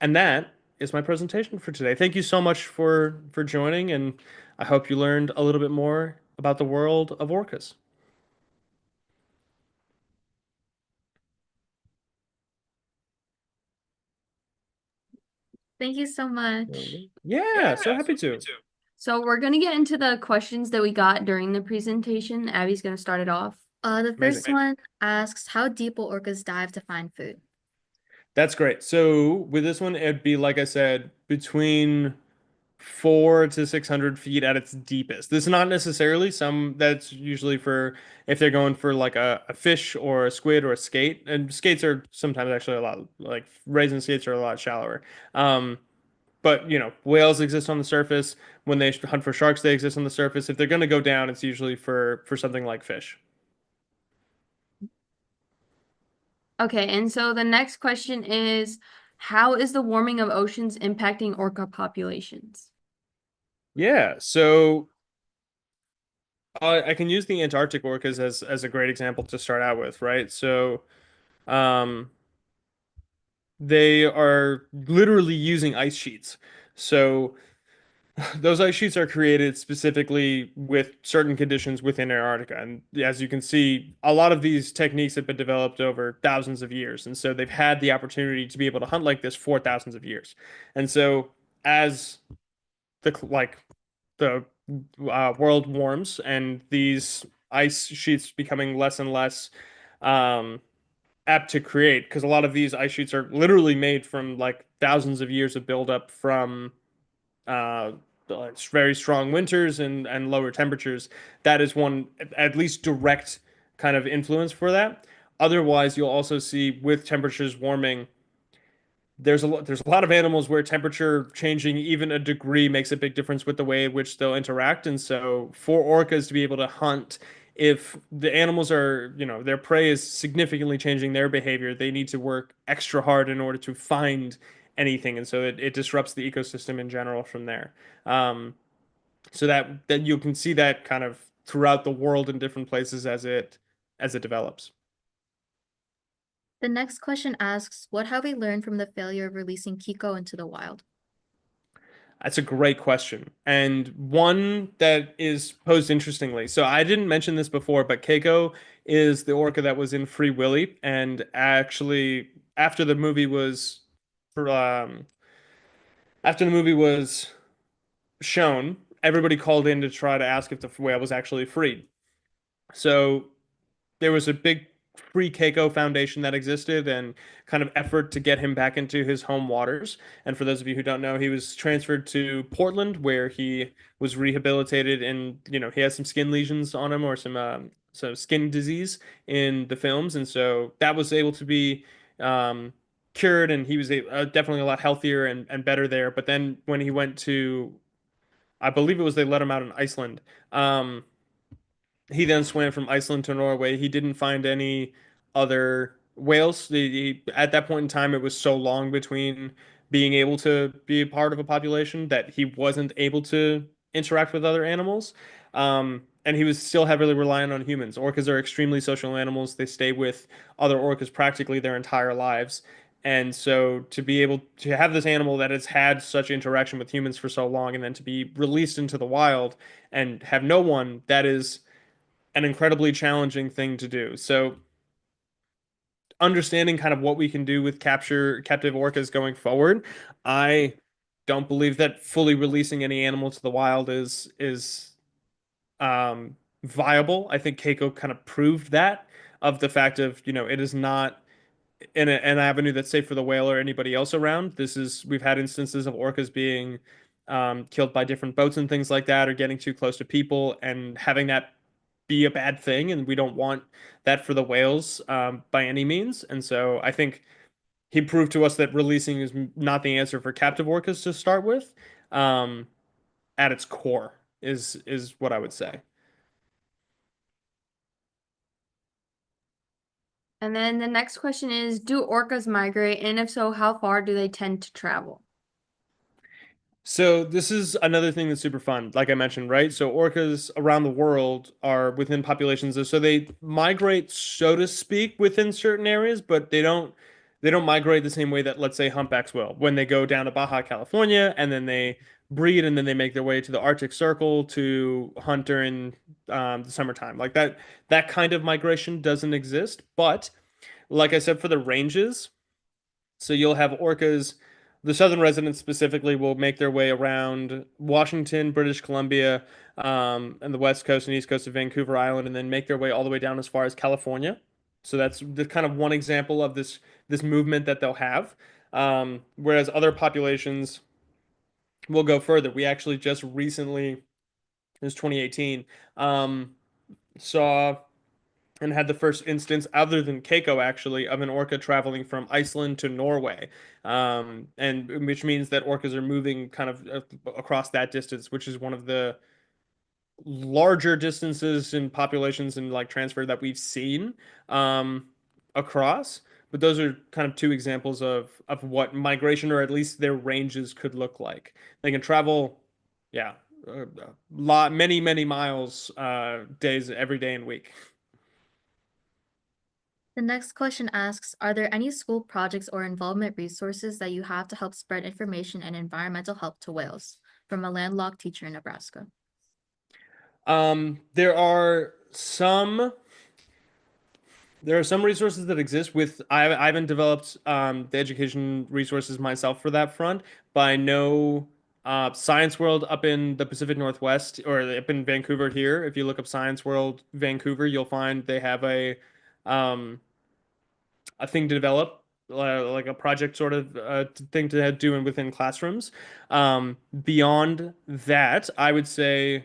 And that is my presentation for today. Thank you so much for joining, and I hope you learned a little bit more about the world of orcas. Thank you so much. Yeah, so happy to. So we're gonna get into the questions that we got during the presentation. Abby's gonna start it off. The first Amazing. one asks, how deep will orcas dive to find food? That's great. So with this one, it'd be like I said, between 400 to 600 feet at its deepest. This is not necessarily some that's usually for if they're going for like a fish or a squid or a skate. And skates are sometimes actually a lot like raisin skates are a lot shallower. Um, but whales exist on the surface. When they hunt for sharks, they exist on the surface. If they're going to go down, it's usually for something like fish. Okay, and so the next question is, how is the warming of oceans impacting orca populations? Yeah, so I can use the Antarctic orcas as a great example to start out with, right? So, um, they are literally using ice sheets. So those ice sheets are created specifically with certain conditions within Antarctica. And as you can see, a lot of these techniques have been developed over thousands of years. And so they've had the opportunity to be able to hunt like this for thousands of years. And so as the world warms and these ice sheets becoming less and less um, apt to create, because a lot of these ice sheets are literally made from like thousands of years of buildup from uh, very strong winters and lower temperatures. That is one at least direct kind of influence for that. Otherwise, you'll also see with temperatures warming, there's a lot of animals where temperature changing even a degree makes a big difference with the way in which they'll interact. And so for orcas to be able to hunt, if the animals are, their prey is significantly changing their behavior, they need to work extra hard in order to find anything. And so it disrupts the ecosystem in general from there. So that you can see that kind of throughout the world in different places as it develops. The next question asks, what have we learned from the failure of releasing Kiko into the wild? That's a great question, and one that is posed interestingly. So I didn't mention this before, but Keiko is the orca that was in Free Willy, and actually, after the movie was, um, after the movie was shown, everybody called in to try to ask if the whale was actually freed. So there was a big Free Keiko Foundation that existed and kind of effort to get him back into his home waters. And for those of you who don't know, he was transferred to Portland where he was rehabilitated and he has some skin lesions on him or some skin disease in the films, and so that was able to be um, cured, and he was definitely a lot healthier and better there. But then when he went to, I believe it was they let him out in Iceland. Um, He then swam from Iceland to Norway. He didn't find any other whales. At that point in time, it was so long between being able to be a part of a population that he wasn't able to interact with other animals. And he was still heavily reliant on humans. Orcas are extremely social animals. They stay with other orcas practically their entire lives. And so to be able to have this animal that has had such interaction with humans for so long and then to be released into the wild and have no one, that is an incredibly challenging thing to do. So understanding kind of what we can do with captive orcas going forward, I don't believe that fully releasing any animal to the wild is viable. I think Keiko kind of proved that of the fact of, it is not an avenue that's safe for the whale or anybody else around. We've had instances of orcas being killed by different boats and things like that, or getting too close to people and having that be a bad thing. And we don't want that for the whales by any means. And so I think he proved to us that releasing is not the answer for captive orcas to start with. Um, at its core is what I would say. And then the next question is, do orcas migrate? And if so, how far do they tend to travel? So this is another thing that's super fun, like I mentioned, right? So orcas around the world are within populations, so they migrate, so to speak, within certain areas, but they don't migrate the same way that, let's say, humpbacks will. When they go down to Baja California and then they breed and then they make their way to the Arctic Circle to hunt during the summertime. Like that kind of migration doesn't exist. But like I said, for the ranges. So you'll have orcas, the southern residents specifically will make their way around Washington, British Columbia, and the west coast and east coast of Vancouver Island, and then make their way all the way down as far as California. So that's the kind of one example of this movement that they'll have. Whereas other populations will go further. We actually just recently, it was 2018, saw and had the first instance, other than Keiko actually, of an orca traveling from Iceland to Norway, and which means that orcas are moving kind of across that distance, which is one of the larger distances in populations and like transfer that we've seen um, across. But those are kind of two examples of what migration or at least their ranges could look like. They can travel, yeah, many miles, days every day and week. The next question asks, are there any school projects or involvement resources that you have to help spread information and environmental help to whales? From a landlocked teacher in Nebraska. There are some resources that exist with I haven't developed the education resources myself for that front, but I know Science World up in the Pacific Northwest or up in Vancouver here. If you look up Science World Vancouver, you'll find they have um a thing to develop, like a project sort of thing to do within classrooms. Beyond that, I would say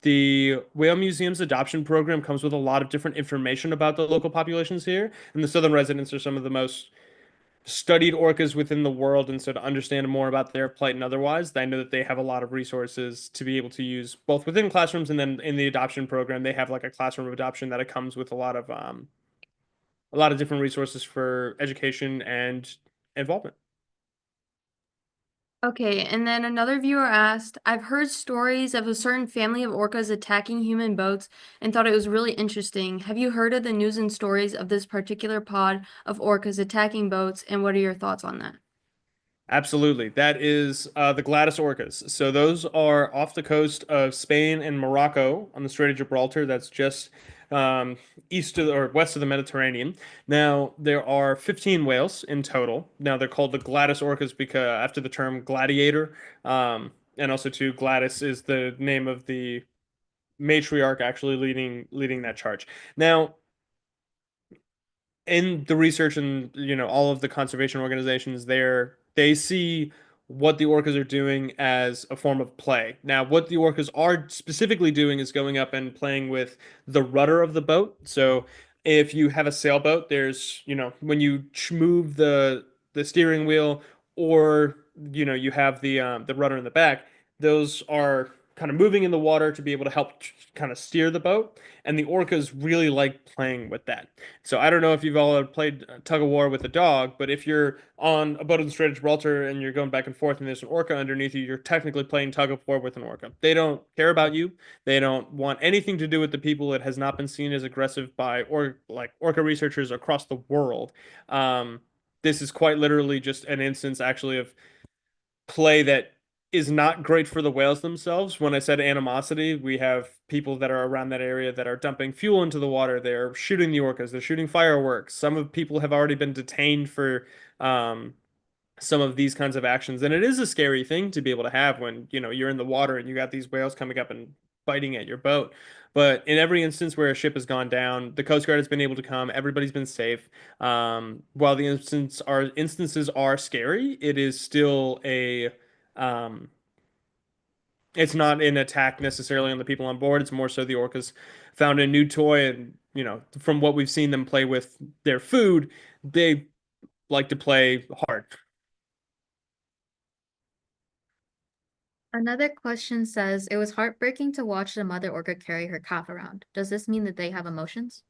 the Whale Museum's adoption program comes with a lot of different information about the local populations here, and the southern residents are some of the most studied orcas within the world, and so to understand more about their plight and otherwise, I know that they have a lot of resources to be able to use both within classrooms and then in the adoption program, they have like a classroom of adoption that it comes with a lot of different resources for education and involvement. Okay, and then another viewer asked, I've heard stories of a certain family of orcas attacking human boats and thought it was really interesting. Have you heard of the news and stories of this particular pod of orcas attacking boats, and what are your thoughts on that? Absolutely. That is the Gladys orcas. So those are off the coast of Spain and Morocco on the Strait of Gibraltar. That's just east of or west of the Mediterranean. Now, there are 15 whales in total. Now, they're called the Gladys orcas because after the term gladiator. And also, too, Gladys is the name of the matriarch actually leading that charge. Now, in the research and all of the conservation organizations there, they see what the orcas are doing as a form of play. Now, what the orcas are specifically doing is going up and playing with the rudder of the boat. So if you have a sailboat, there's, when you move the steering wheel or you have the rudder in the back, those are kind of moving in the water to be able to help kind of steer the boat. And the orcas really like playing with that. So I don't know if you've all played tug of war with a dog, but if you're on a boat in the Strait of Gibraltar and you're going back and forth and there's an orca underneath you, you're technically playing tug of war with an orca. They don't care about you. They don't want anything to do with the people. It has not been seen as aggressive by or like orca researchers across the world. Um, this is quite literally just an instance actually of play that is not great for the whales themselves. When I said animosity, we have people that are around that area that are dumping fuel into the water. They're shooting the orcas. They're shooting fireworks. Some of people have already been detained for some of these kinds of actions, and it is a scary thing to be able to have when you're in the water and you got these whales coming up and biting at your boat. But in every instance where a ship has gone down, the Coast Guard has been able to come. Everybody's been safe. While the instances are scary, it is still a um, it's not an attack necessarily on the people on board. It's more so the orcas found a new toy, and from what we've seen them play with their food, they like to play hard. Another question says, it was heartbreaking to watch the mother orca carry her calf around. Does this mean that they have emotions?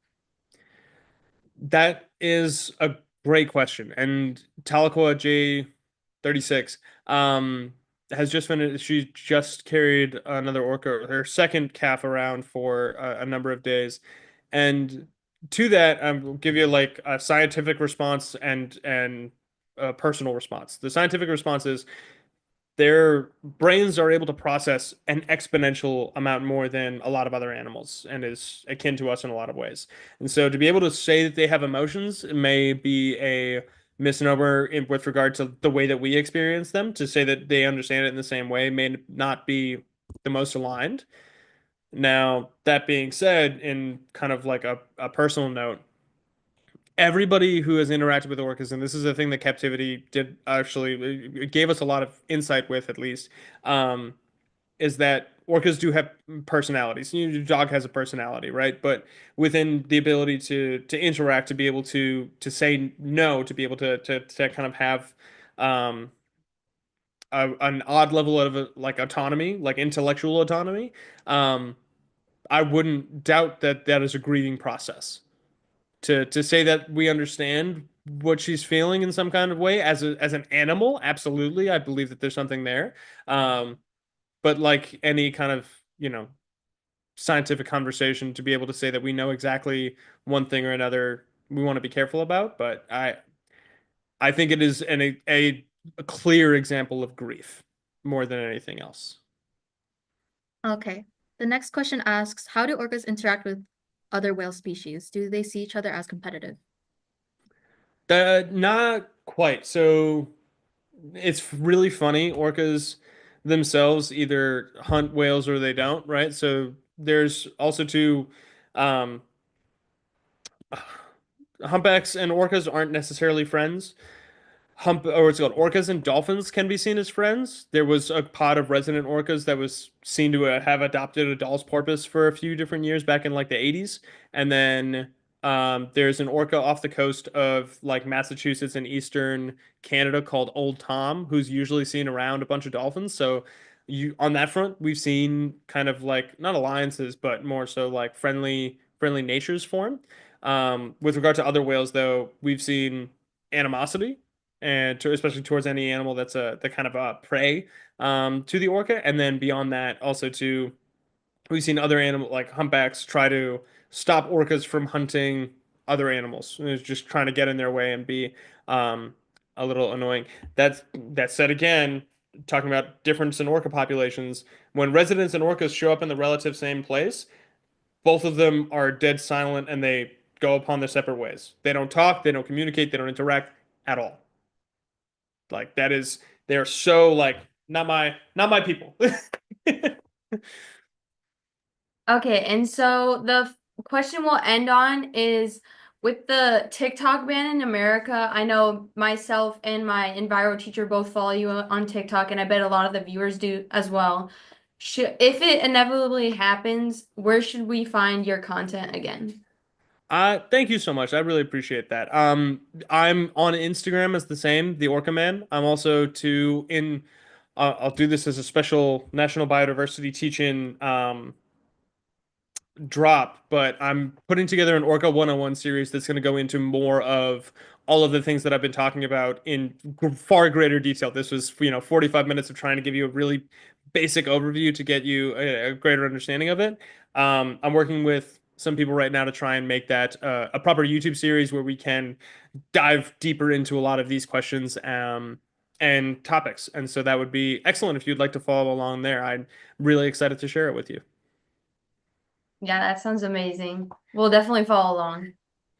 That is a great question. And Talakoa J36 has just finished. She just carried another orca, her second calf around for a number of days. And to that, I'll give you like a scientific response and a personal response. The scientific response is their brains are able to process an exponential amount more than a lot of other animals and is akin to us in a lot of ways. And so to be able to say that they have emotions may be a misnomer with regard to the way that we experience them. To say that they understand it in the same way may not be the most aligned. Now, that being said, in kind of like a personal note, everybody who has interacted with orcas, and this is a thing that captivity did actually, it gave us a lot of insight with at least, um, is that orcas do have personalities. Your dog has a personality, right? But within the ability to interact, to be able to say no, to be able to kind of have um, an odd level of like autonomy, like intellectual autonomy, um, I wouldn't doubt that that is a grieving process to say that we understand what she's feeling in some kind of way as an animal. Absolutely, I believe that there's something there. Um, but like any kind of scientific conversation, to be able to say that we know exactly one thing or another, we want to be careful about. But I think it is a clear example of grief more than anything else. Okay. The next question asks, how do orcas interact with other whale species? Do they see each other as competitive? Not quite. So it's really funny. Orcas themselves either hunt whales or they don't, right? So there's also two um, humpbacks and orcas aren't necessarily friends. Or it's called orcas and dolphins can be seen as friends. There was a pod of resident orcas that was seen to have adopted a Dall's porpoise for a few different years back in like the 80s. And then there's an orca off the coast of like Massachusetts and eastern Canada called Old Tom, who's usually seen around a bunch of dolphins. So you on that front, we've seen kind of like not alliances, but more so like friendly natures form. With regard to other whales, though, we've seen animosity and especially towards any animal that's a the kind of a prey to the orca, and then beyond that, also to we've seen other animal like humpbacks try to stop orcas from hunting other animals. It's just trying to get in their way and be um, a little annoying. That said, again, talking about difference in orca populations, when residents and orcas show up in the relative same place, both of them are dead silent and they go upon their separate ways. They don't talk, they don't communicate, they don't interact at all. Like that is they're so like not my people. Okay, and so the question we'll end on is with the TikTok ban in America. I know myself and my Enviro teacher both follow you on TikTok, and I bet a lot of the viewers do as well. If it inevitably happens, where should we find your content again? Thank you so much. I really appreciate that. I'm on Instagram as the same, the Orca Man. I'm also to in I'll do this as a special National Biodiversity teaching drop, but I'm putting together an Orca 101 series that's going to go into more of all of the things that I've been talking about in far greater detail. This was, 45 minutes of trying to give you a really basic overview to get you a greater understanding of it. I'm working with some people right now to try and make that a proper YouTube series where we can dive deeper into a lot of these questions and topics. And so that would be excellent if you'd like to follow along there. I'm really excited to share it with you. Yeah, that sounds amazing. We'll definitely follow along.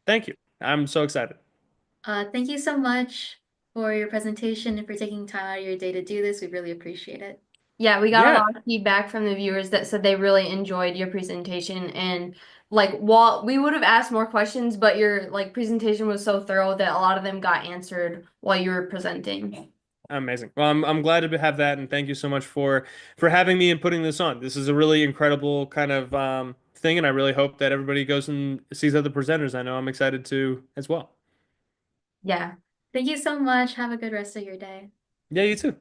Thank you. I'm so excited. Thank you so much for your presentation and for taking time out of your day to do this. We really appreciate it. Yeah, we got a Yeah, lot of feedback from the viewers that said they really enjoyed your presentation, and like while we would have asked more questions, but your like presentation was so thorough that a lot of them got answered while you were presenting. amazing. Well, I'm glad to have that, and thank you so much for having me and putting this on. This is a really incredible kind of thing, and I really hope that everybody goes and sees other presenters. I know I'm excited to as well. Yeah. Thank you so much. Have a good rest of your day. Yeah, you too.